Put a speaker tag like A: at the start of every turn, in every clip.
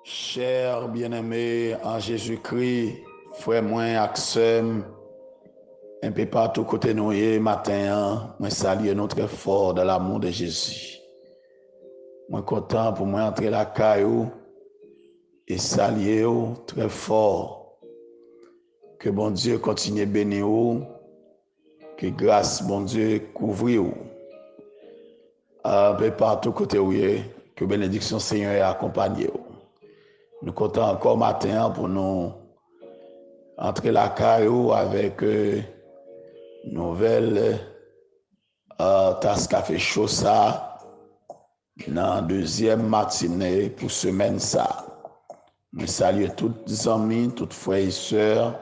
A: Cher bien-aimé en Jésus-Christ, frère moi Axem, un peu partout côté nous matin, moi salue nous très fort dans l'amour de Jésus. Moi content pour moi entrer la caillou et saluer très fort. Que bon Dieu continue à bénir vous, que grâce bon Dieu couvre vous. Un peu partout côté où que bénédiction Seigneur accompagne vous. Nous comptons encore matin pour nous entrer la caillou avec nouvelle tasse café chaud ça dans deuxième matinée pour semaine ça. Nous saluons toutes les amis, toutes frères et sœurs,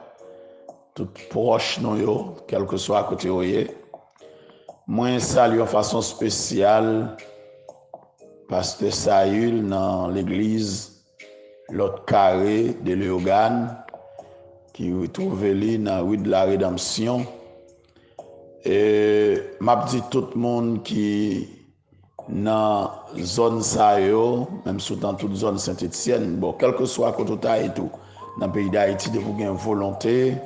A: toutes proches nous, quel que soit à côté où moi salue en façon spéciale Pasteur Saül dans l'église l'autre carré de Léogane qui retrouve là dans la rue de la Rédemption. Et m'a dit tout le monde qui dans zone ça yo, même sous dans toute zone Saint-Étienne, bon quel que soit côté et tout dans le pays d'Haïti de vous gain volonté,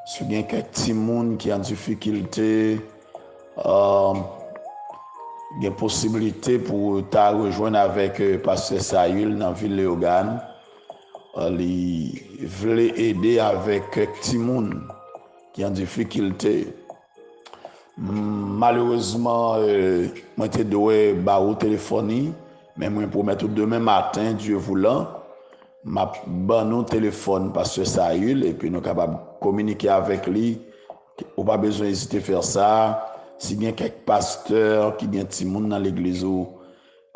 A: si gain quelques petits monde qui en difficulté il y a possibilité pour ta rejoindre avec Pasteur Saül dans la ville de Léogane. Il voulait aider avec quelques petits monde qui en difficulté. Malheureusement, moi j'étais doué barreau téléphonie, mais moi promet tout demain matin, Dieu voulant, m'a ban téléphone Pasteur Saül et puis nous capable communiquer avec lui. On pas besoin d'hésiter à faire ça. Si il y a quelques pasteurs qui ont petit monde dans l'église ou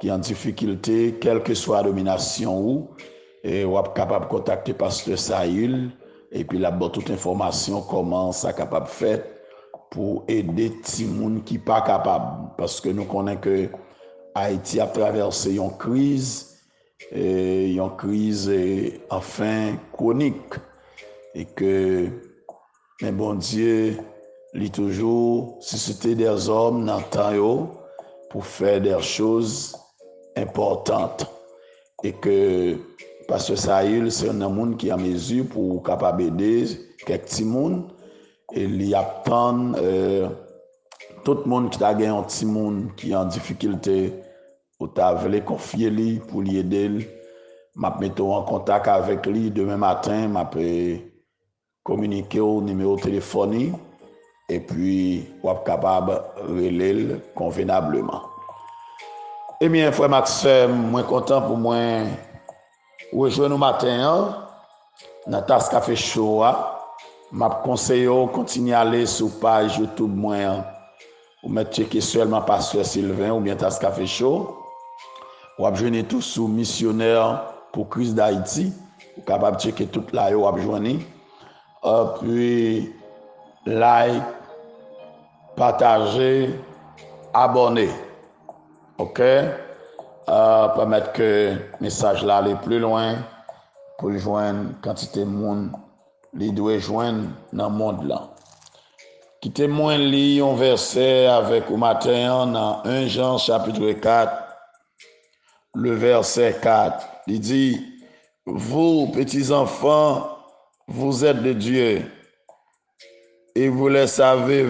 A: qui en difficulté, quelle que soit la domination ou, et on est capable de contacter Pasteur Saül et puis là bas toute information comment ça capable faire pour aider petit monde qui pas capable parce que nous connaissons que Haïti a traversé une crise enfin chronique et que mais bon Dieu lui toujours susciter des hommes dans le temps pour faire des choses importantes et que parce que Saül c'est un monde qui a mesure pour capable aider quelques petits monde et il attend tout le monde qui a gagné un petit monde qui est en difficulté ou t'a voulu confier lui pour lui aider m'a mettre en contact avec lui demain matin m'a communiquer au numéro téléphonique et puis on est capable de relayer convenablement. Eh bien, frère Maxime, moi content pour moi rejoindre nous matin dans tasse café chaud. M'a conseillé continuer à aller sur page YouTube moi ou mettre checker seulement Pasteur Sylvain ou bien tasse café chaud. Ou abjoindre tout sous missionnaire pour crise d'Haïti, ou capable checker tout là ou abjoindre. Puis like, partager, abonner. OK? Permettre que le message là aille plus loin pour joindre quantité de monde li doit joindre dans le monde là. Quittez moi lire un verset avec au matin dans 1 Jean chapitre 4 le verset 4. Il dit vous petits enfants vous êtes de Dieu et vous les avez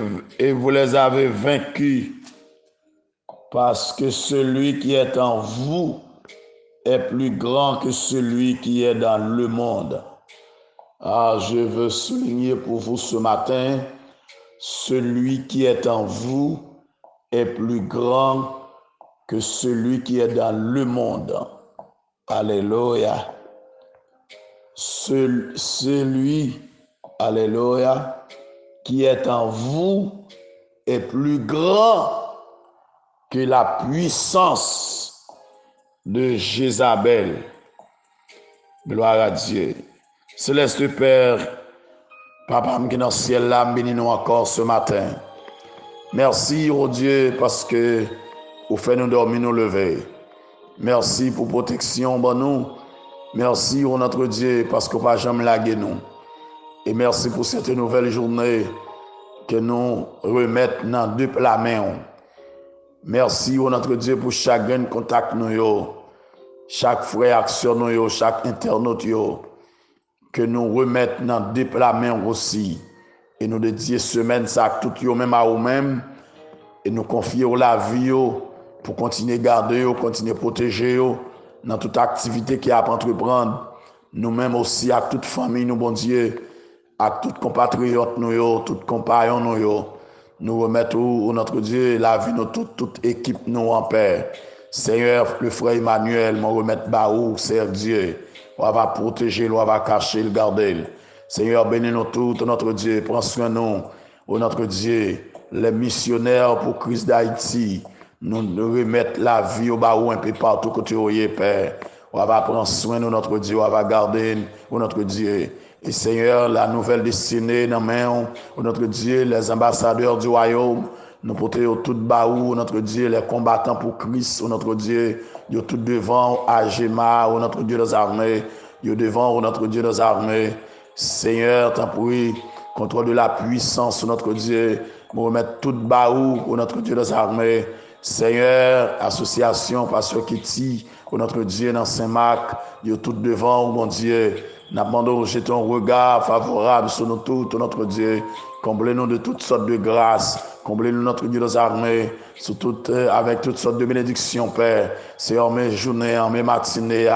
A: vaincus parce que celui qui est en vous est plus grand que celui qui est dans le monde. Je veux souligner pour vous ce matin, celui qui est en vous est plus grand que celui qui est dans le monde. Alléluia. Celui, alléluia, qui est en vous est plus grand que la puissance de Jézabel. Gloire à Dieu. Céleste Père, Papa qui est dans le ciel là, bénis-nous encore ce matin. Merci, oh Dieu, parce que vous faites nous dormir, nous lever. Merci pour protection, bon nous. Merci, oh notre Dieu, parce que vous pas jamais lagué nous. Et merci pour cette nouvelle journée que nous remettons dans deux la main. Merci, oh notre Dieu, pour chacun contact nous. chaque frère action nous, chaque internaute yo, que nous remettons dans la main aussi. Et nous dédions semaine ça tout yo même à vous-même. Et nous confions la vie yo, pour continuer à garder, continuer à protéger dans toute activité qui a à entreprendre. Nous-mêmes aussi, à toute famille, nous, bon Dieu, à tous compatriotes, nous, tous compagnons, nous remettons, notre Dieu, la vie, nous, toute équipe, nous, en paix. Seigneur, le frère Emmanuel, nous remettons Baou, Seigneur Dieu. On va protéger, on va cacher, le garder. Seigneur, bénis-nous tous, notre Dieu, prends soin de nous, notre Dieu, les missionnaires pour Christ d'Haïti. Nous remettre la vie au Baou un peu partout côté où il est, Père. On va prendre soin de notre Dieu, on va garder notre Dieu. Et Seigneur, la nouvelle destinée dans main, notre Dieu, les ambassadeurs du royaume, nous portons tout Baou, notre Dieu, les combattants pour Christ, notre Dieu, ils tout devant Agema, notre Dieu des armées, ils devant notre Dieu des armées. Seigneur, t'en prie, contrôle de la puissance, notre Dieu, nous remettre tout Baou, notre Dieu des armées. Seigneur, association, Pasteur Kitty, notre Dieu dans Saint-Marc, Dieu tout devant, mon Dieu. Nous demandons de jeter un regard favorable sur nous tous, notre Dieu. Comblez-nous de toutes sortes de grâces. Comblez-nous, notre Dieu des armées, avec toutes sortes de bénédictions, Père. Seigneur, mes journées, mes matinées,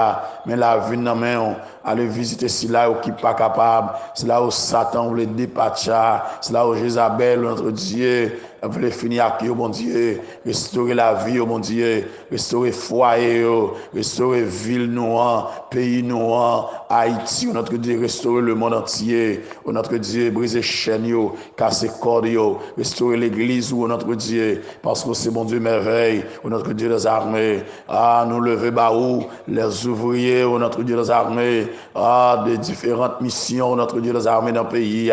A: mais la vie dans main, allez visiter si là où qui n'est pas capable, c'est là où Satan voulait dépatcher, c'est là où Jézabel, notre Dieu, voulait finir avec vous, mon Dieu, restaurer la vie, mon Dieu, restaurer foyer, restaurer ville noire, pays noir, Haïti, notre Dieu, restaurer le monde entier, notre Dieu, briser chaînes, casser cordes, restaurer l'église, notre Dieu, parce que c'est mon Dieu merveille, notre Dieu des armées, nous lever Baou, les ouvriers, notre Dieu des armées, des différentes missions, notre Dieu des armées dans le pays,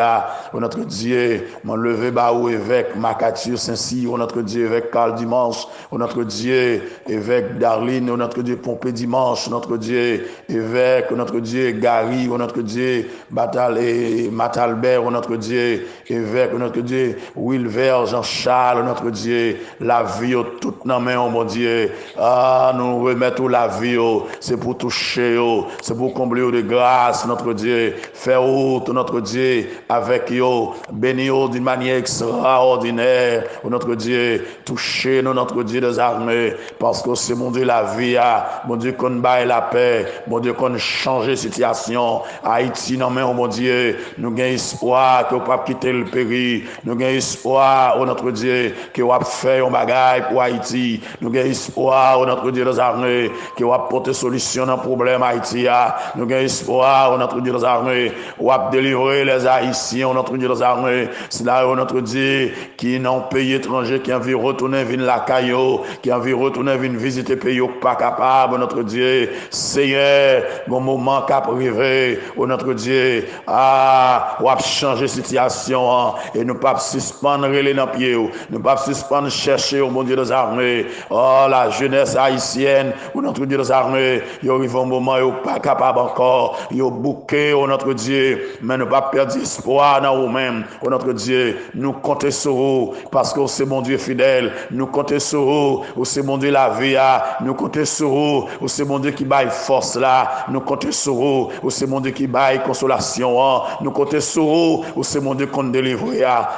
A: notre Dieu, mon lever Baou, évêque Macathieu Saint-Cyr, notre Dieu, évêque Carl Dimanche, notre Dieu, évêque Darline, notre Dieu, Pompé Dimanche, notre Dieu, évêque, notre Dieu, Gary, notre Dieu, Matalbert, notre Dieu, évêque, notre Dieu, Wilver, Jean-Charles, notre Dieu, la vie, toute nos mains, mon Dieu, nous remettons la vie, c'est pour toucher, c'est pour combler de grâce, notre Dieu, faire autre, notre Dieu, avec eux, bénir d'une manière extraordinaire, notre Dieu, toucher nous, notre Dieu des armées, parce que c'est mon Dieu la vie, mon Dieu qu'on baille la paix, mon Dieu qu'on change la situation, Haïti, non mais mon Dieu, nous gagnons espoir que vous ne pas quitter le pays, nous gagnons espoir, notre Dieu, que vous fait un bagage pour Haïti, nous gagnons espoir, notre Dieu des armées, que vous apporter solution dans le problème Haïti, nous gagnons espoir, notre Dieu des armées, vous délivrer les Haïtiens, notre Dieu des armées, c'est là notre Dieu qui n'ont pays étranger, qui a envie de retourner vers la caillou, qui a envie de retourner vers visiter pays pas capable, notre Dieu, Seigneur, mon moment qu'a privé, notre Dieu, ou a changer situation, et ne pas suspendre les dans pied, ne pas suspendre chercher au mon Dieu des armées, la jeunesse haïtienne, ou notre Dieu des armées, il arrive un moment où pas capable encore, il bouquet, notre Dieu, mais ne pas perdre espoir dans vous-même, notre Dieu, nous comptons sur vous, parce que c'est mon Dieu fidèle, nous comptons sur vous, c'est mon Dieu la vie, nous comptons sur vous, c'est mon Dieu qui baille force là, nous comptons sur vous, c'est mon Dieu qui baille consolation, nous comptons sur vous, c'est mon Dieu qu'on délivre,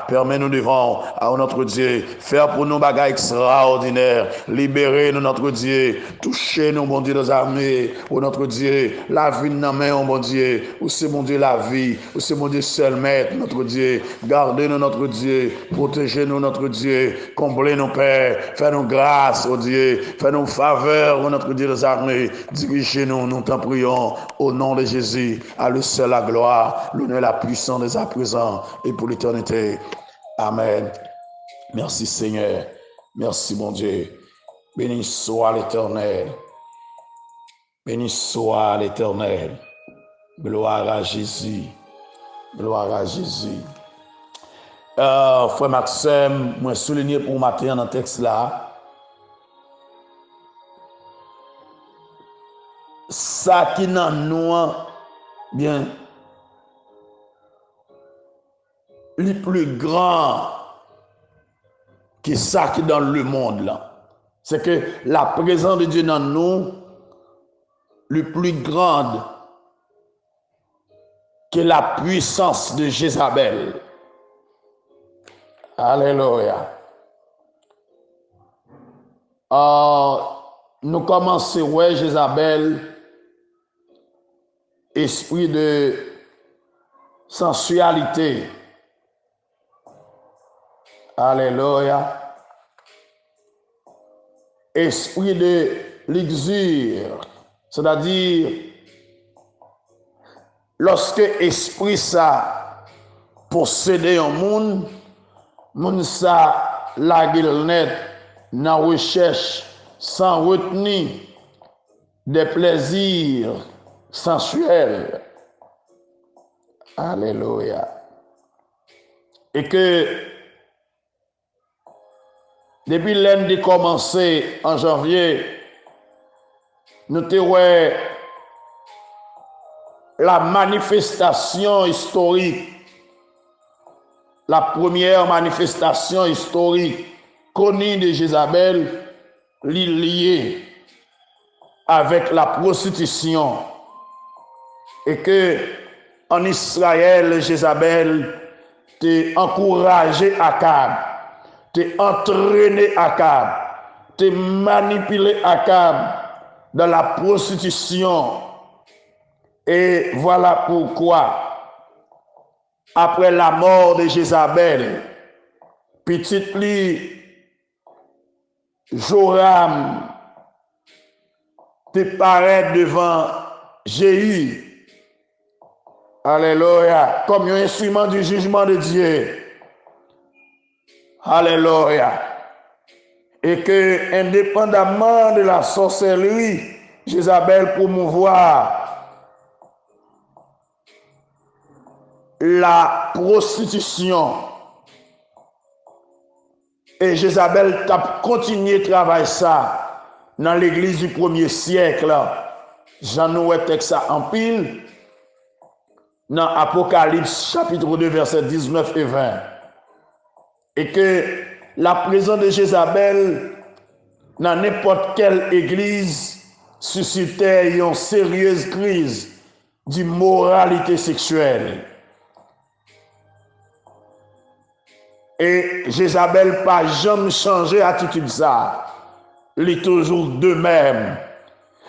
A: permets-nous devant à notre Dieu, faire pour nous bagages extraordinaires, libérer nous notre Dieu, toucher nous mon Dieu des armées, notre Dieu, la vie dans main, mon Dieu, c'est mon Dieu la vie, c'est mon Dieu seul maître, notre Dieu, gardez-nous notre Dieu, protégez-nous notre Dieu, comblez-nous Père, fais-nous grâce, oh Dieu, fais-nous faveur, oh notre Dieu des armées, dirigez-nous, nous t'en prions, au nom de Jésus, à lui seul la gloire, l'honneur, la puissance dès à présent et pour l'éternité. Amen. Merci Seigneur, merci mon Dieu, béni soit l'Éternel, béni soit l'Éternel, gloire à Jésus, gloire à Jésus. Frère Maxime, moi souligner pour matin dans le texte là, ça qui dans nous, bien, le plus grand que ça qui dans le monde là, c'est que la présence de Dieu dans nous, le plus grande que la puissance de Jézabel. Alléluia. Nous commençons, ouais, Jézabel, esprit de sensualité. Alléluia. Esprit de luxure, c'est-à-dire lorsque esprit ça possédé un monde ça la net dans recherche sans retenir des plaisirs sensuels. Alléluia. Et que depuis l'année de commencer en janvier, nous avons la manifestation historique, la première manifestation historique connue de Jézabel, liée avec la prostitution. Et que en Israël, Jézabel t'a encouragé Akab, t'a entraîné Akab, t'a manipulé Akab dans la prostitution. Et voilà pourquoi, après la mort de Jézabel, petite lui, Joram, te paraît devant Jéhu. Alléluia. Comme un instrument du jugement de Dieu. Alléluia. Et que, indépendamment de la sorcellerie, Jézabel promouvoir la prostitution. Et Jézabel a continué de travailler ça dans l'église du 1er siècle. J'en ai texte ça en pile dans Apocalypse chapitre 2 versets 19 et 20. Et que la présence de Jézabel dans n'importe quelle église suscitait une sérieuse crise d'immoralité sexuelle. Et Jézabel pas jamais changé attitude ça. Il est toujours de même.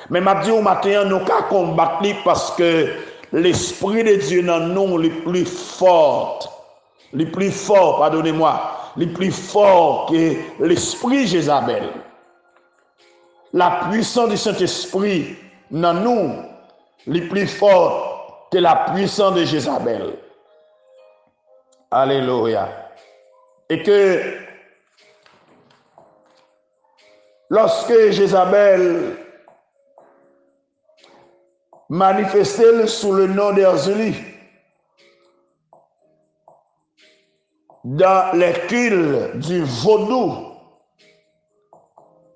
A: Mais m'a dit au matin nous qu'à combattre parce que l'esprit de Dieu dans nous le plus fort, pardonnez-moi, le plus fort que l'esprit Jézabel. La puissance du Saint-Esprit dans nous le plus fort que la puissance de Jézabel. Alléluia. Et que lorsque Jézabel manifestait sous le nom d'Erzuli dans les cultes du vaudou,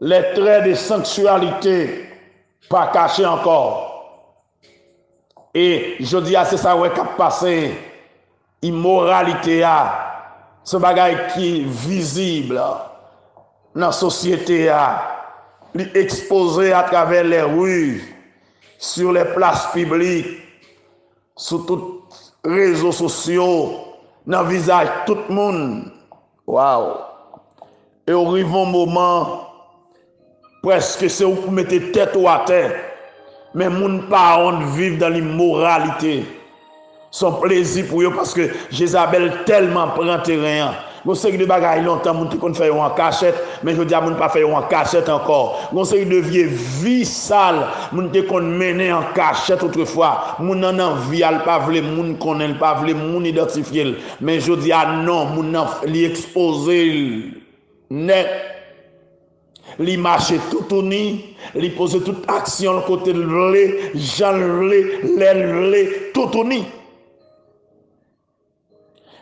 A: les traits de sensualité pas cachés encore. Et je dis à c'est ça qui a passé, immoralité à ce bagage qui est visible dans la société, exposé à travers les rues, sur les places publiques, sur tous les réseaux sociaux, dans le visage de tout le monde. Waouh! Et au un moment, presque c'est où vous mettez tête à terre, mais les gens pas honte vivre dans l'immoralité. Son plaisir pour eux parce que Jézabel tellement prend terrain. Vous savez que de bagailles longtemps, moun te kon fait en cachette, mais je dis à moun pas faire en cachette encore. Vous savez de vie sale, moun te kon mener en cachette autrefois. Moun nan vie al pas vle moun connaît pas vle moun identifier. Mais je dis à non, moun nan li exposer net. Li marche tout uni, li pose toute action côté de l'lé, Jean l'lé, tout uni.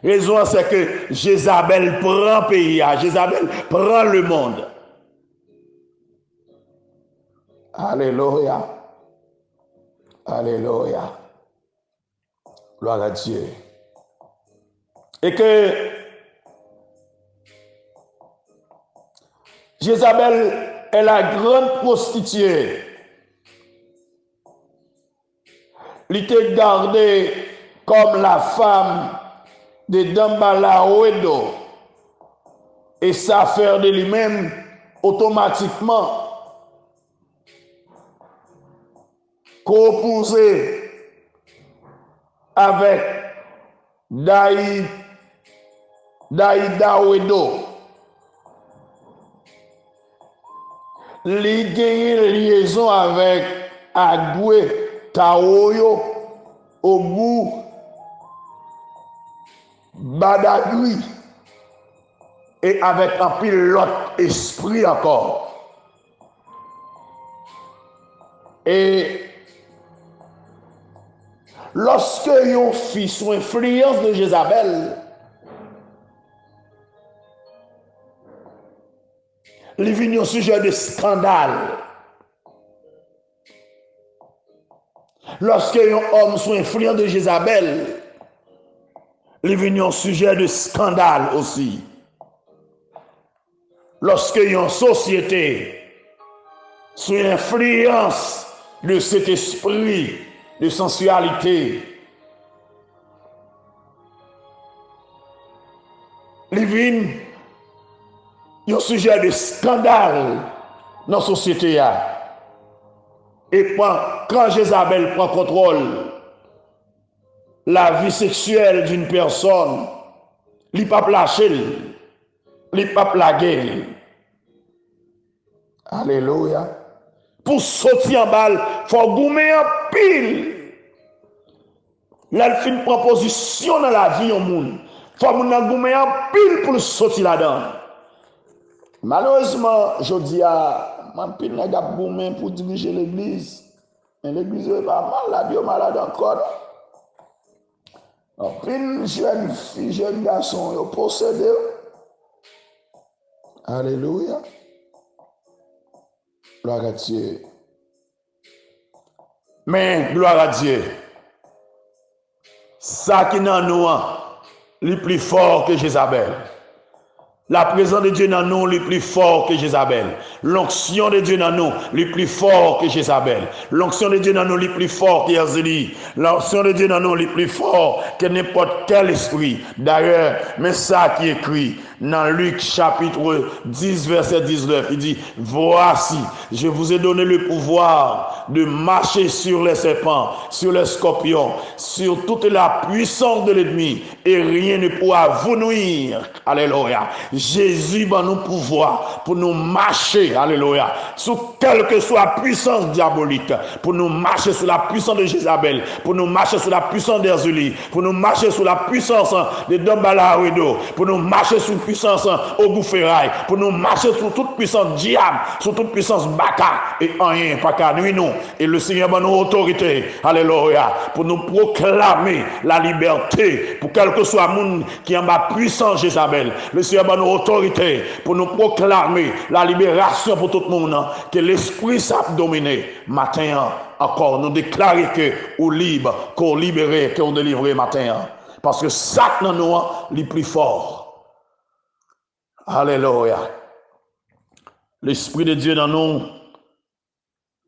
A: Raison c'est que Jézabel prend le pays, Jézabel prend le monde. Alléluia. Alléluia. Gloire à Dieu. Et que Jézabel est la grande prostituée. Il était gardé comme la femme de Dambala Oedo. Et ça fait de lui-même automatiquement composé avec Daïda Oedo. Il a une liaison avec Agwe Taoyo au bout Badagui et avec un pilote esprit encore. Et lorsque yon fit sous influence de Jézabel, il est venu au sujet de scandale. Lorsque un homme sous influence de Jézabel, il est venu au sujet de scandale aussi. Lorsque une société sous influence de cet esprit de sensualité, il vient un sujet de scandale dans la société. Et quand Jézabel prend contrôle la vie sexuelle d'une personne, il ne peut pas lâcher, il ne peut pas plaguer. Alléluia. Pour sortir en balle, il faut gommer en pile. Là, il fait une proposition dans la vie au monde. Il faut gommer en pile pour sortir là-dedans. Malheureusement, je dis à mon pile n'a pas gommer pour diriger l'église. Mais l'église est pas mal, la Dieu malade encore. En pile, jeune fille, jeune garçon, ils possédé. Alléluia. Gloire à Dieu. Mais, gloire à Dieu. Ça qui est dans nous, est plus fort que Jézabel. La présence de Dieu dans nous est plus fort que Jézabel. L'onction de Dieu dans nous est plus fort que Jézabel. L'onction de Dieu dans nous est plus fort que Yazélie. L'onction de Dieu dans nous est plus fort que n'importe quel esprit. D'ailleurs, mais ça qui est écrit dans Luc chapitre 10 verset 19, il dit, voici, je vous ai donné le pouvoir de marcher sur les serpents, sur les scorpions, sur toute la puissance de l'ennemi, et rien ne pourra vous nuire. Alléluia. Jésus va nous pouvoir pour nous marcher, alléluia, sur quelle que soit la puissance diabolique, pour nous marcher sur la puissance de Jézabel, pour nous marcher sur la puissance d'Erzuli, pour nous marcher sur la puissance de Dambala Oedo, pour nous marcher sur la puissance au Goufferail, pour nous marcher sur toute puissance diable, sur toute puissance baka, et rien pas qu'à nuit nous. Et le Seigneur va nous autorité, alléluia, pour nous proclamer la liberté, pour quel que soit le monde qui est en bas puissance Jézabel. Le Seigneur va nous autorité pour nous proclamer la libération pour tout le monde, que l'esprit s'est dominé. Matin encore, nous déclarer que nous libre, qu'on libéré, qu'on délivré matin. Parce que ça dans nous est plus fort. Alléluia. L'esprit de Dieu dans nous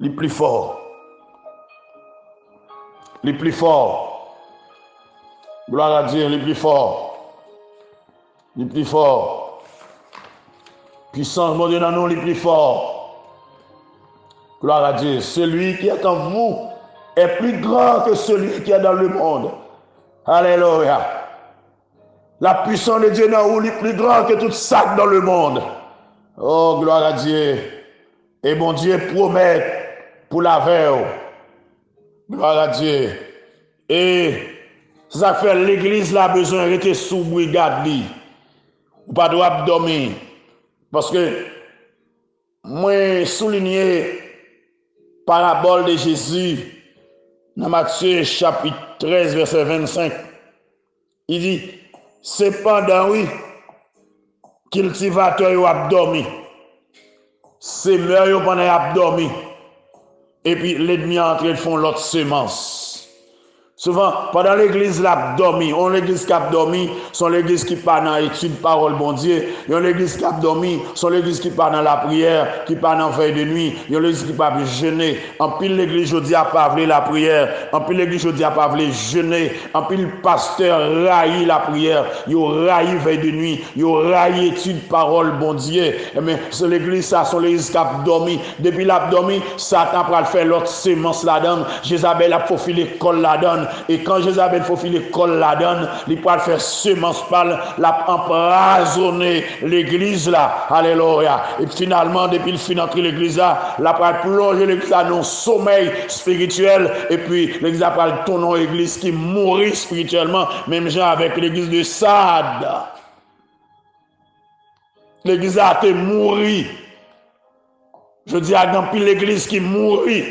A: est plus fort. Les plus forts. Gloire à Dieu, les plus forts. Les plus forts. Puissance de Dieu dans nous, les plus forts. Gloire à Dieu. Celui qui est en vous est plus grand que celui qui est dans le monde. Alléluia. La puissance de Dieu dans vous est plus grand que tout ça dans le monde. Oh, gloire à Dieu. Et bon Dieu promet pour la veille. Gloire à Dieu. Et ça fait l'église là besoin de rester sous brigade. Ou pas droit dormir. Parce que moi souligné parabole de Jésus dans Matthieu chapitre 13 verset 25. Il dit, cependant oui, cultivateur a dormi. Semeur pendant a dormi. Et puis l'ennemi est en train de faire l'autre semence. Souvent, pendant l'église l'a dormi, on l'église qui a dormi, son l'église qui part dans l'étude parole bon Dieu, on l'église qui a dormi, son l'église qui part dans la prière, qui part dans la veille de nuit, on l'église qui part jeûner. En pile l'église aujourd'hui a pas la prière, en pile l'église aujourd'hui a pas jeûner, en pile pasteur raille la prière, yo raille veille de nuit, yo raille étude parole bon Dieu. Mais c'est l'église ça, son l'église qui a dormi, depuis l'a dormi, Satan va faire l'autre sémence là-dedans, Jézabel a faufilé l'école là-dedans. Et quand Jézabel faufile l'école là-dedans, il peut faire semence pâle, l'a empoisonné l'église là. Alléluia. Et finalement, depuis le fin d'entrer l'église là, la va plonger l'église là dans un sommeil spirituel. Et puis, l'église là va tourner l'église qui mourit spirituellement, même genre avec l'église de Sade. L'église a été mourie. Je dis à grand pile l'église qui mourit.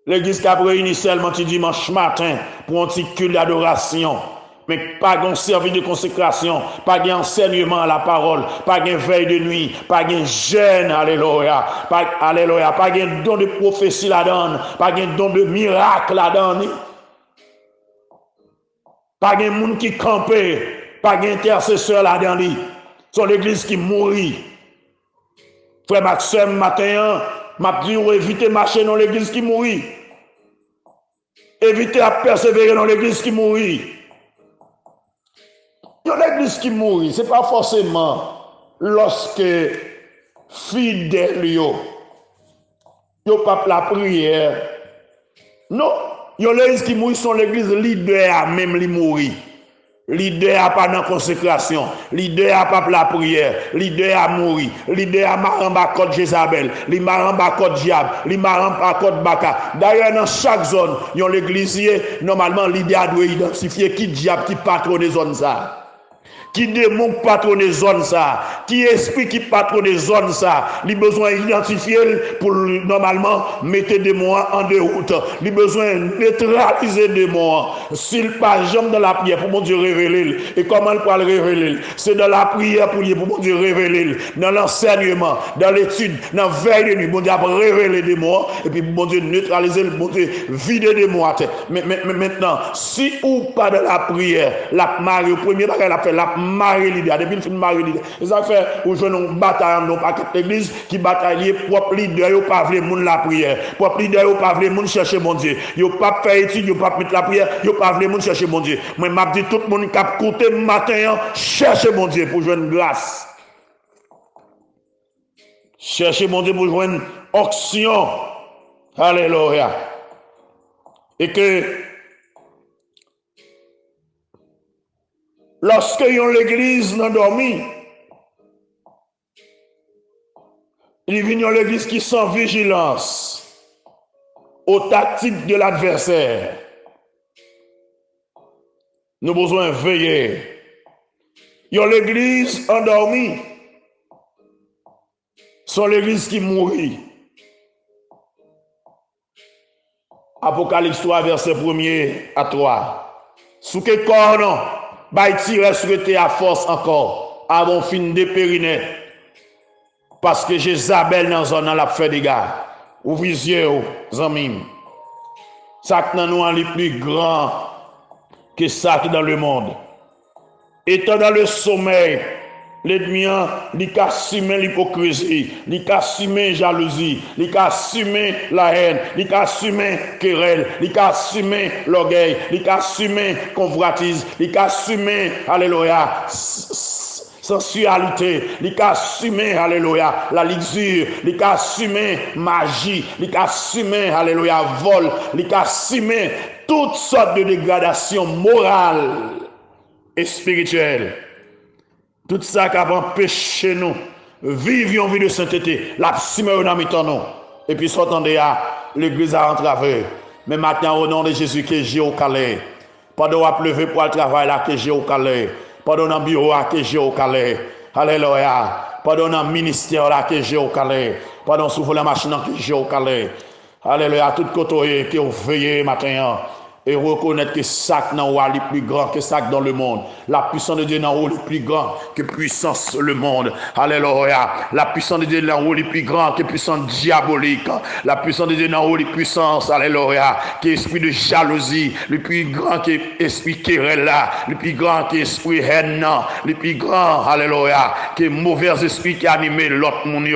A: L'église qui a réuni seulement dimanche matin pour un petit culte d'adoration. Mais pas de service de consécration, pas d'enseignement à la parole, pas de veille de nuit, pas de jeûne, alléluia, alléluia, pas de don de prophétie là-dedans, pas de don de miracle là-dedans, pas de monde qui campe, pas d'intercesseur là-dedans. C'est l'église qui mourit. Frère Maxime, matin, m'a dit éviter de marcher dans l'église qui mourit. Éviter à persévérer dans l'église qui mourit. L'église qui mourit, ce n'est pas forcément lorsque fidèle yo pas la prière. Non, l'église qui mourit sont l'église leader même li mourit. Leader a pas dans consécration, leader a pas la prière, leader a mouri, leader a maramba code Jézabel, li maramba code diable, li maramba code baka. D'ailleurs dans chaque zone, yon l'église normalement leader doit identifier qui diable qui patronne zone ça. Qui démon patronne zone ça, qui esprit qui patronne zone ça, il a besoin d'identifier pour normalement mettre des mois en déroute, il a besoin de neutraliser des mois. S'il pas jamais dans la prière pour mon Dieu révéler, et comment il peut le révéler? C'est dans la prière pour mon Dieu révéler, dans l'enseignement, dans l'étude, dans la veille de nuit, mon Dieu a révélé des mois, et puis mon Dieu neutraliser, mon Dieu vider des mois. Mais maintenant, si ou pas dans la prière, la Marie, au premier bagage, la fait la Marie leader, depuis le film Marie leader. Et ça fait aujourd'hui une bataille dans paquet d'église qui bataille propre leader, yo pas vle moun la prière. Propre leader yo pas vle moun chercher mon Dieu. Yo pas faire étude, yo pas mettre la prière, yo pas vle moun chercher mon Dieu. Moi m'a dit tout le monde qui a côté matin chercher mon Dieu pour joindre grâce. Chercher mon Dieu pour joindre onction. Alléluia. Et que lorsque l'église n'a dormi, il vient l'église qui sans vigilance aux tactiques de l'adversaire. Nous avons besoin de veiller. L'église endormie, c'est l'église qui mourit. Apocalypse 3, verset 1er à 3. Sous que corps non? Baïti reste à force encore, avant fin de périnet. Parce que Jézabel dans zone la fait des gars. Ouvrez les yeux, amis. Ça qui dans nous est plus grand que ça qui dans le monde. Étant dans le sommeil, l'ennemi il assume l'hypocrisie, il assume la jalousie, il assume la haine, il assume querelle, il assume l'orgueil, il assume convoitise, il assume alléluia sensualité, il assume alléluia la luxure, il assume magie, il assume alléluia vol, il assume toutes sortes de dégradations morales et spirituelles. Tout ça qui a empêché nous vivre une vie de sainteté, la cimère dans nous. Et puis, s'entendez à l'église a entravé. Mais maintenant, au nom de Jésus, que j'ai au calais. Pendant à pleuver pour le travail là, que j'ai au calais. Pendant dans le bureau là, que j'ai au calais. Alléluia. Pendant dans le ministère là, que j'ai au calais. Pendant sous la machine que j'ai au calais. Alléluia. Tout côté que vous veillez matin. et reconnaître que ça dans le est plus grand que ça dans le monde. La puissance de Dieu dans le est plus grand que puissance le monde. Alléluia. La puissance de Dieu dans le est plus grand que puissance diabolique. La puissance de Dieu dans le est puissance, alléluia, que esprit de jalousie, le plus grand que esprit querelle là, le plus grand que esprit haine, le plus grand, alléluia, que mauvais esprit qui anime l'autre monde.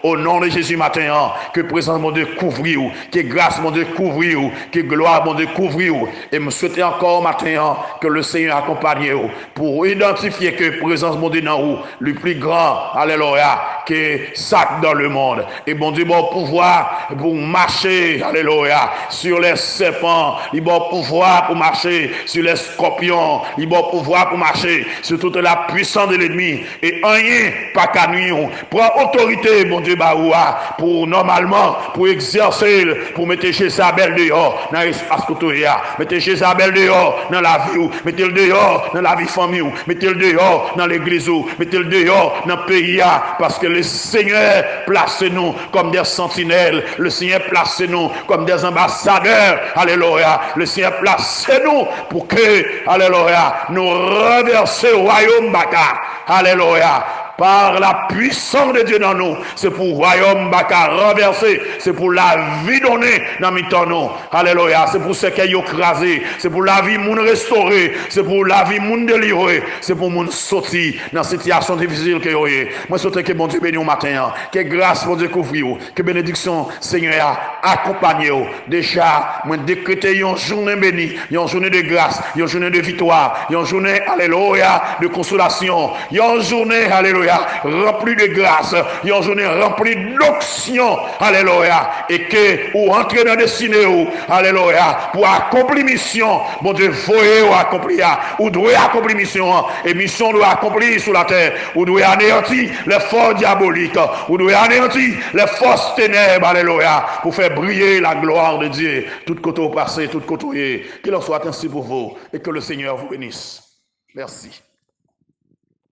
A: Au nom de Jésus matin, que présence mon Dieu couvre, que grâce mon Dieu couvre, que gloire mon Dieu couvre. Et me souhaiter encore matin que le Seigneur accompagne vous pour identifier que présence mon Dieu dans vous, le plus grand, alléluia, que ça dans le monde. Et bon Dieu, bon pouvoir pour marcher, alléluia, sur les serpents, il bon pouvoir pour marcher sur les scorpions, il bon pouvoir pour marcher sur toute la puissance de l'ennemi. Et rien pas qu'à nuire. Prends autorité, mon Dieu, baoua, pour normalement, pour exercer, pour mettre chez Isabelle dehors, dans l'espace côté. Mettez Jézabel dehors dans la vie, mettez-le dehors dans la vie famille, mettez-le dehors dans l'église, mettez-le dehors dans le pays, parce que le Seigneur place nous comme des sentinelles, le Seigneur place nous comme des ambassadeurs, alléluia, le Seigneur place nous pour que, alléluia, nous reverser au royaume baka, alléluia. Par la puissance de Dieu dans nous, c'est pour le royaume baka renverser, c'est pour la vie donnée dans nous. Alléluia, c'est pour ce qui est écrasé, c'est pour la vie moun restaurée, c'est pour la vie moun délivrée, c'est pour moun sortir dans cette situation difficile que vous avez. Moi, je souhaite que bon Dieu bénisse au matin, que grâce pour Dieu couvre, que bénédiction Seigneur accompagne. Déjà, moi décréter une journée bénie, une journée de grâce, une journée de victoire, une journée, alléluia, de consolation, une journée, alléluia, rempli de grâce, une journée remplie d'onction, alléluia, et que vous entrez dans la destinée, alléluia, pour accomplir mission, bon Dieu, voyez ou accomplir, ou doit accomplir mission, et mission doit accomplir sur la terre, ou doit anéantir les forces diaboliques, ou doit anéantir les forces ténèbres, alléluia, pour faire briller la gloire de Dieu, tout côté au passé, tout côté, qu'il en soit ainsi pour vous, et que le Seigneur vous bénisse. Merci.